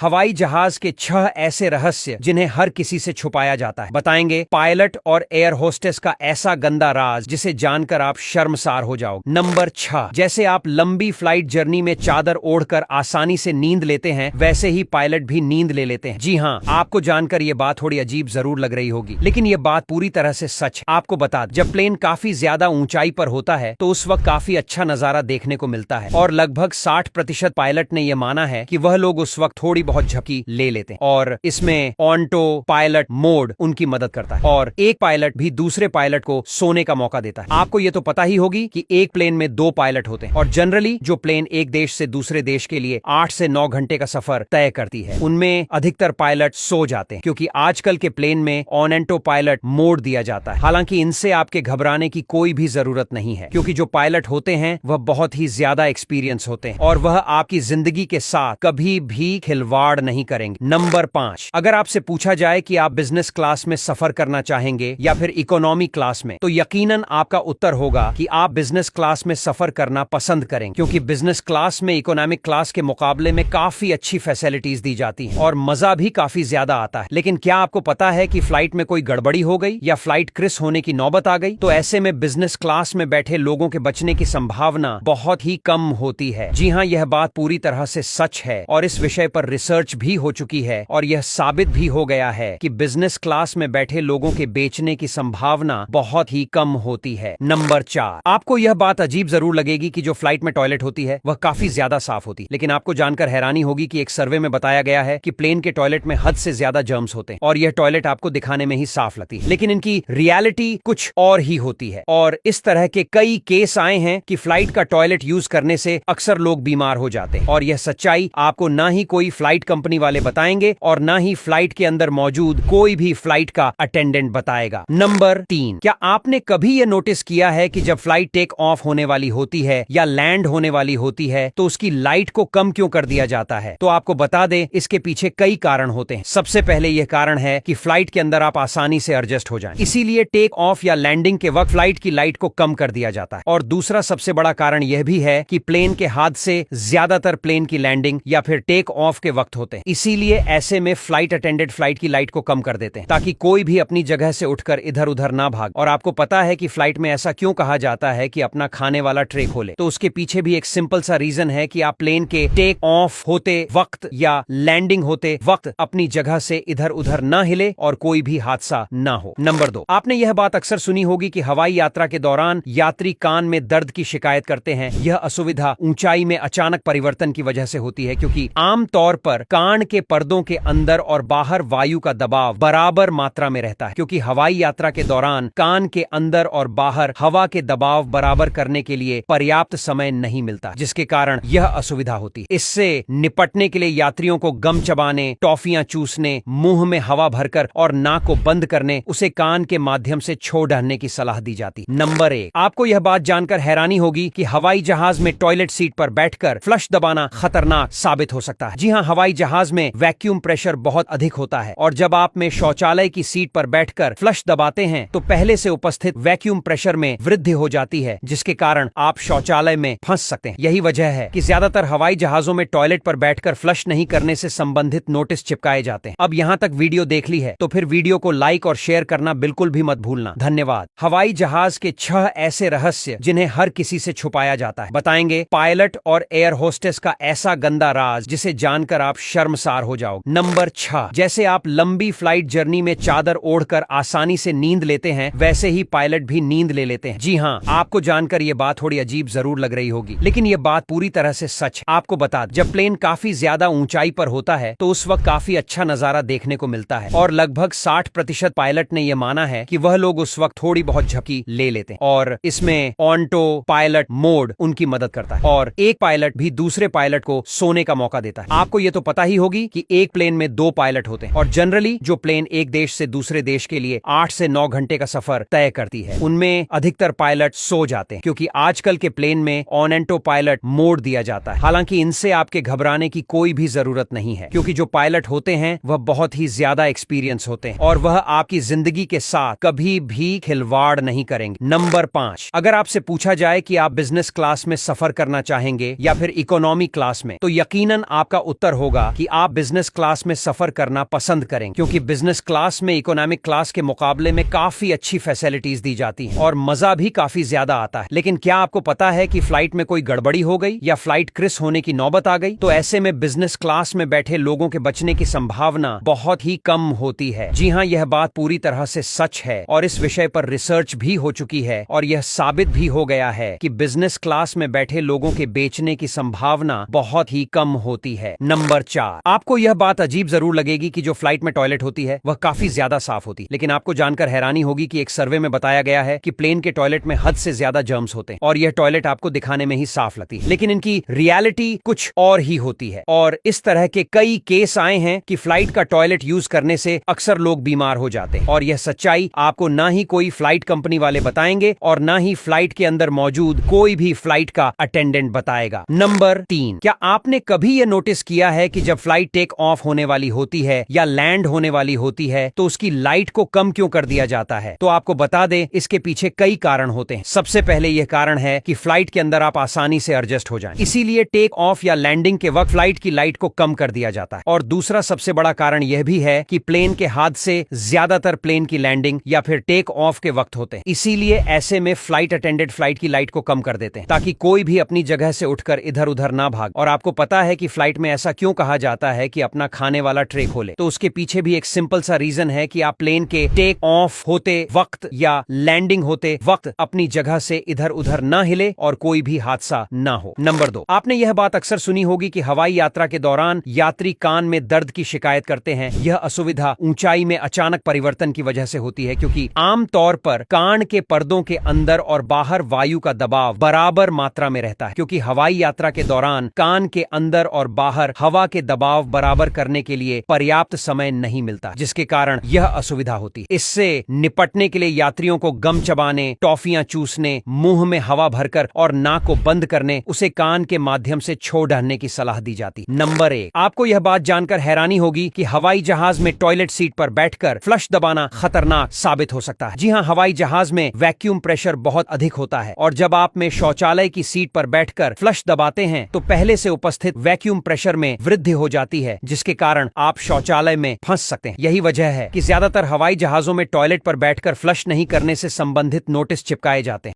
हवाई जहाज के 6 ऐसे रहस्य जिन्हें हर किसी से छुपाया जाता है। बताएंगे पायलट और एयर होस्टेस का ऐसा गंदा राज जिसे जानकर आप शर्मसार हो जाओगे। नंबर 6, जैसे आप लंबी फ्लाइट जर्नी में चादर ओढ़कर आसानी से नींद लेते हैं, वैसे ही पायलट भी नींद ले लेते हैं। जी हाँ, आपको जानकर ये बात थोड़ी अजीब जरूर लग रही होगी, लेकिन ये बात पूरी तरह से सच है। आपको बता दें, जब प्लेन काफी ज्यादा ऊंचाई पर होता है तो उस वक्त काफी अच्छा नजारा देखने को मिलता है और लगभग 60% पायलट ने यह माना है कि वह लोग उस वक्त थोड़ी बहुत झपकी ले लेते हैं और इसमें ऑटो पायलट मोड उनकी मदद करता है और एक पायलट भी दूसरे पायलट को सोने का मौका देता है। आपको ये तो पता ही होगी कि एक प्लेन में 2 पायलट होते हैं और जनरली जो प्लेन एक देश से दूसरे देश के लिए 8 से 9 घंटे का सफर तय करती है, उनमें अधिकतर पायलट सो जाते हैं क्योंकि आजकल के प्लेन में ऑटो पायलट मोड दिया जाता है। हालांकि इनसे आपके घबराने की कोई भी जरूरत नहीं है क्योंकि जो पायलट होते हैं वह बहुत ही ज्यादा एक्सपीरियंस होते हैं और वह आपकी जिंदगी के साथ कभी भी खिलवाड़ नहीं करेंगे। नंबर 5, अगर आपसे पूछा जाए कि आप बिजनेस क्लास में सफर करना चाहेंगे या फिर इकोनॉमी क्लास में, तो यकीनन आपका उत्तर होगा कि आप बिजनेस क्लास में सफर करना पसंद करेंगे क्योंकि बिजनेस क्लास में इकोनॉमिक क्लास के मुकाबले में काफी अच्छी फैसिलिटीज दी जाती हैं और मजा भी काफी ज्यादा आता है। लेकिन क्या आपको पता है कि फ्लाइट में कोई गड़बड़ी हो गई या फ्लाइट क्रिस होने की नौबत आ गई तो ऐसे में बिजनेस क्लास में बैठे लोगों के बचने की संभावना बहुत ही कम होती है। जी हाँ, यह बात पूरी तरह से सच है और इस विषय पर रिसर्च भी हो चुकी है और यह साबित भी हो गया है कि बिजनेस क्लास में बैठे लोगों के बेचने की संभावना बहुत ही कम होती है। नंबर 4, आपको यह बात अजीब जरूर लगेगी कि जो फ्लाइट में टॉयलेट होती है वह काफी ज्यादा साफ होती है, लेकिन आपको जानकर हैरानी होगी कि एक सर्वे में बताया गया है कि प्लेन के टॉयलेट में हद से ज्यादा जर्म्स होते हैं और यह टॉयलेट आपको दिखाने में ही साफ लगती है, लेकिन इनकी रियलिटी कुछ और ही होती है। और इस तरह के कई केस आए हैं कि फ्लाइट का टॉयलेट यूज करने से अक्सर लोग बीमार हो जाते हैं और यह सच्चाई आपको ना ही कोई फ्लाइट कंपनी वाले बताएंगे और ना ही फ्लाइट के अंदर मौजूद कोई भी फ्लाइट का अटेंडेंट बताएगा। नंबर 3, क्या आपने कभी यह नोटिस किया है कि जब फ्लाइट टेक ऑफ होने वाली होती है या लैंड होने वाली होती है तो उसकी लाइट को कम क्यों कर दिया जाता है? तो आपको बता दें, इसके पीछे कई कारण होते हैं। सबसे पहले यह कारण है कि फ्लाइट के अंदर आप आसानी से एडजस्ट हो जाएं, इसीलिए टेक ऑफ या लैंडिंग के वक्त फ्लाइट की लाइट को कम कर दिया जाता है। और दूसरा सबसे बड़ा कारण यह भी है कि प्लेन के हादसे ज्यादातर प्लेन की लैंडिंग या फिर टेक ऑफ के वक्त होते हैं, इसीलिए ऐसे में फ्लाइट अटेंडेंट फ्लाइट की लाइट को कम कर देते हैं ताकि कोई भी अपनी जगह से उठकर इधर उधर ना भाग। और आपको पता है कि फ्लाइट में ऐसा क्यों कहा जाता है कि अपना खाने वाला ट्रे खोले? तो उसके पीछे भी एक सिंपल सा रीजन है कि आप प्लेन के टेक ऑफ होते वक्त या लैंडिंग होते वक्त अपनी जगह से इधर उधर ना हिले और कोई भी हादसा ना हो। नंबर 2, आपने यह बात अक्सर सुनी होगी कि हवाई यात्रा के दौरान यात्री कान में दर्द की शिकायत करते हैं। यह असुविधा ऊंचाई में अचानक परिवर्तन की वजह से होती है क्योंकि आमतौर पर कान के पर्दों के अंदर और बाहर वायु का दबाव बराबर मात्रा में रहता है क्योंकि हवाई यात्रा के दौरान कान के अंदर और बाहर हवा के दबाव बराबर करने के लिए पर्याप्त समय नहीं मिलता, जिसके कारण यह असुविधा होती है। इससे निपटने के लिए यात्रियों को गम चबाने, टॉफियां चूसने, मुंह में हवा भरकर और नाक को बंद करने, उसे कान के माध्यम से छोड़ डालने की सलाह दी जाती। नंबर 1, आपको यह बात जानकर हैरानी होगी कि हवाई जहाज में टॉयलेट सीट पर बैठकर फ्लश दबाना खतरनाक साबित हो सकता है। जी हाँ, हवाई जहाज में वैक्यूम प्रेशर बहुत अधिक होता है और जब आप में शौचालय की सीट पर बैठकर फ्लश दबाते हैं तो पहले से उपस्थित वैक्यूम प्रेशर में वृद्धि हो जाती है, जिसके कारण आप शौचालय में फंस सकते हैं। यही वजह है कि ज्यादातर हवाई जहाजों में टॉयलेट पर बैठकर फ्लश नहीं करने से संबंधित नोटिस चिपकाए जाते हैं। अब यहाँ तक वीडियो देख ली है तो फिर वीडियो को लाइक और शेयर करना बिल्कुल भी मत भूलना। धन्यवाद। हवाई जहाज के 6 ऐसे रहस्य जिन्हें हर किसी से छुपाया जाता है। बताएंगे पायलट और एयर होस्टेस का ऐसा गंदा राज जिसे जानकर आप शर्मसार हो जाओगे। नंबर 6, जैसे आप लंबी फ्लाइट जर्नी में चादर ओढ़कर आसानी से नींद लेते हैं, वैसे ही पायलट भी नींद ले लेते हैं। जी हाँ, आपको जानकर यह बात थोड़ी अजीब जरूर लग रही होगी, लेकिन यह बात पूरी तरह से सच है। आपको बता दें, जब प्लेन काफी ज्यादा ऊंचाई पर होता है तो उस वक्त काफी अच्छा नजारा देखने को मिलता है और लगभग 60% पायलट ने यह माना है कि वह लोग उस वक्त थोड़ी बहुत झपकी ले लेते हैं और इसमें ऑटो पायलट मोड उनकी मदद करता है और एक पायलट भी दूसरे पायलट को सोने का मौका देता है। आपको यह तो पता ही होगी कि एक प्लेन में 2 पायलट होते हैं और जनरली जो प्लेन एक देश से दूसरे देश के लिए 8 से 9 घंटे का सफर तय करती है, उनमें अधिकतर पायलट सो जाते हैं क्योंकि आजकल के प्लेन में ऑटो पायलट मोड दिया जाता है। हालांकि इनसे आपके घबराने की कोई भी जरूरत नहीं है क्योंकि जो पायलट होते हैं वह बहुत ही ज्यादा एक्सपीरियंस होते हैं और वह आपकी जिंदगी के साथ कभी भी खिलवाड़ नहीं करेंगे। नंबर 5, अगर आपसे पूछा जाए कि आप बिजनेस क्लास में सफर करना चाहेंगे या फिर इकोनॉमी क्लास में, तो यकीनन आपका उत्तर होगा होगा कि आप बिजनेस क्लास में सफर करना पसंद करें, क्योंकि बिजनेस क्लास में इकोनॉमिक क्लास के मुकाबले में काफी अच्छी फैसिलिटीज दी जाती हैं और मजा भी काफी ज्यादा आता है। लेकिन क्या आपको पता है कि फ्लाइट में कोई गड़बड़ी हो गई या फ्लाइट क्रिस होने की नौबत आ गई, तो ऐसे में बिजनेस क्लास में बैठे लोगों के बचने की संभावना बहुत ही कम होती है। जी हाँ, यह बात पूरी तरह से सच है और इस विषय पर रिसर्च भी हो चुकी है और यह साबित भी हो गया है कि बिजनेस क्लास में बैठे लोगों के बेचने की संभावना बहुत ही कम होती है। नंबर 4, आपको यह बात अजीब जरूर लगेगी कि जो फ्लाइट में टॉयलेट होती है वह काफी ज्यादा साफ होती है, लेकिन आपको जानकर हैरानी होगी कि एक सर्वे में बताया गया है कि प्लेन के टॉयलेट में हद से ज्यादा जर्म्स होते हैं और यह टॉयलेट आपको दिखाने में ही साफ लगती है, लेकिन इनकी रियलिटी कुछ और ही होती है। और इस तरह के कई केस आए हैं कि फ्लाइट का टॉयलेट यूज करने से अक्सर लोग बीमार हो जाते हैं और यह सच्चाई आपको ना ही कोई फ्लाइट कंपनी वाले बताएंगे और ना ही फ्लाइट के अंदर मौजूद कोई भी फ्लाइट का अटेंडेंट बताएगा। नंबर 3, क्या आपने कभी यह नोटिस किया है कि जब फ्लाइट टेक ऑफ होने वाली होती है या लैंड होने वाली होती है तो उसकी लाइट को कम क्यों कर दिया जाता है? तो आपको बता दें, इसके पीछे कई कारण होते हैं। सबसे पहले यह कारण है कि फ्लाइट के अंदर आप आसानी से एडजस्ट हो जाएं, इसीलिए टेक ऑफ या लैंडिंग के वक्त फ्लाइट की लाइट को कम कर दिया जाता है। और दूसरा सबसे बड़ा कारण यह भी है कि प्लेन के हादसे ज्यादातर प्लेन की लैंडिंग या फिर टेक ऑफ के वक्त होते हैं, इसीलिए ऐसे में फ्लाइट अटेंडेंट फ्लाइट की लाइट को कम कर देते हैं ताकि कोई भी अपनी जगह से उठकर इधर उधर ना भाग। और आपको पता है कि फ्लाइट में ऐसा क्यों कहा जाता है कि अपना खाने वाला ट्रे खोले? तो उसके पीछे भी एक सिंपल सा रीजन है कि आप प्लेन के टेक ऑफ होते वक्त या लैंडिंग होते वक्त अपनी जगह से इधर उधर ना हिले और कोई भी हादसा ना हो। नंबर 2, आपने यह बात अक्सर सुनी होगी कि हवाई यात्रा के दौरान यात्री कान में दर्द की शिकायत करते हैं। यह असुविधा ऊंचाई में अचानक परिवर्तन की वजह से होती है, क्योंकि आमतौर पर कान के पर्दों के अंदर और बाहर वायु का दबाव बराबर मात्रा में रहता है, क्योंकि हवाई यात्रा के दौरान कान के अंदर और बाहर हवा के दबाव बराबर करने के लिए पर्याप्त समय नहीं मिलता, जिसके कारण यह असुविधा होती है। इससे निपटने के लिए यात्रियों को गम चबाने, टॉफियां चूसने, मुंह में हवा भरकर और नाक को बंद करने, उसे कान के माध्यम से छोड़ डालने की सलाह दी जाती। नंबर 1, आपको यह बात जानकर हैरानी होगी कि हवाई जहाज में टॉयलेट सीट पर बैठकर फ्लश दबाना खतरनाक साबित हो सकता है। जी हाँ, हवाई जहाज में वैक्यूम प्रेशर बहुत अधिक होता है और जब आप में शौचालय की सीट पर बैठकर फ्लश दबाते हैं तो पहले से उपस्थित वैक्यूम प्रेशर में वृद्धि हो जाती है, जिसके कारण आप शौचालय में फंस सकते हैं। यही वजह है कि ज्यादातर हवाई जहाजों में टॉयलेट पर बैठकर फ्लश नहीं करने से संबंधित नोटिस चिपकाए जाते हैं।